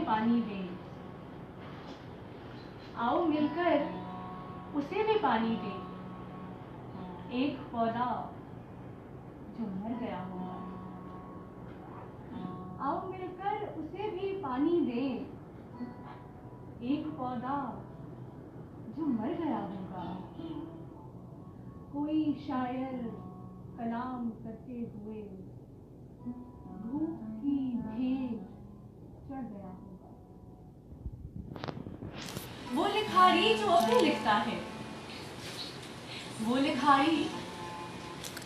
पानी दें, आओ मिलकर उसे भी पानी दें। एक पौधा जो मर गया होगा, आओ मिलकर उसे भी पानी दें। एक पौधा जो मर गया होगा। कोई शायर कलाम करते हुए धूप की भेंट चढ़ गया होगा। वो लिखारी जो अभी लिखता है, वो लिखारी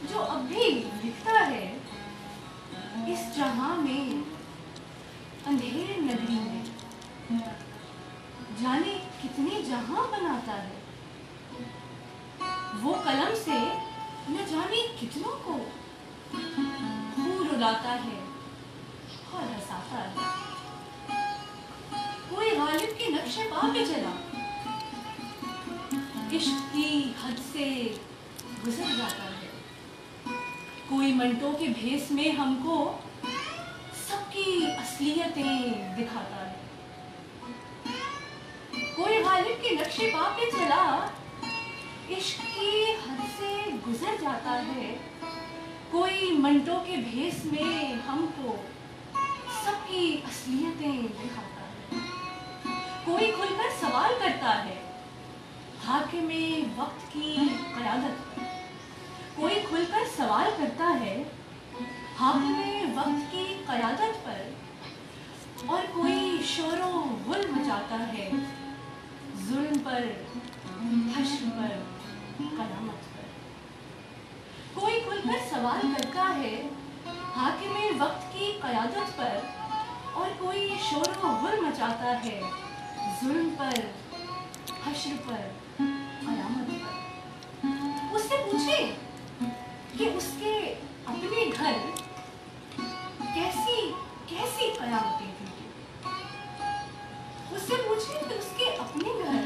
जो अभी लिखता है, इस जहां में अंधेरे नगरी में जाने कितने जहां बनाता है। वो कलम से न जाने कितनों को फूल उड़ाता है और हंसाता है। कोई गालिब के नक्शे पा पे चला, इश्क की हद से गुजर जाता है। कोई मंटो के भेस में हमको सबकी असलियतें दिखाता है। कोई गालिब के नक्शे पा पे चला, इश्क की हद से गुजर जाता है। कोई मंटो के भेस में हमको सबकी असलियतें दिखाता है। कोई खुलकर सवाल करता है हाकिमे वक्त की क़यादत पर। कोई खुलकर सवाल करता है हाकिमे वक्त की क़यादत पर। और कोई शोरो गुल मचाता है जुल्म पर, हश्र पर, कयामत पर। कोई खुलकर सवाल करता है हाकिमे वक्त की क़यादत पर। और कोई शोरो गुल मचाता है जुल्म पर, हश्र पर, कयामत पर। उससे पूछे कि उसके अपने घर कैसी कैसी कयामतें टूटी। उससे पूछे कि उसके अपने घर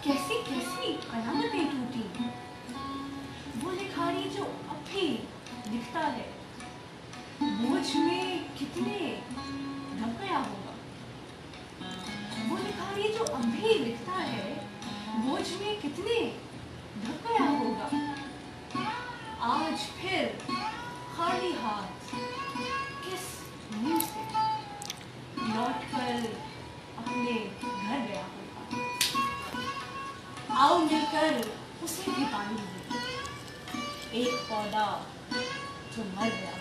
कैसी कैसी कयामतें टूटी। वो लिखारी जो अब भी लिखता है, बोझ में कितने दब गया होगा। वो लिखारी जो अब भी लिखता है, बोझ में कितने दब गया होगा। आज फिर खाली हाथ किस मुंह से लौट कर अपने घर गया होगा। आओ मिलकर उसे भी पानी दें, एक पौधा जो मर गया।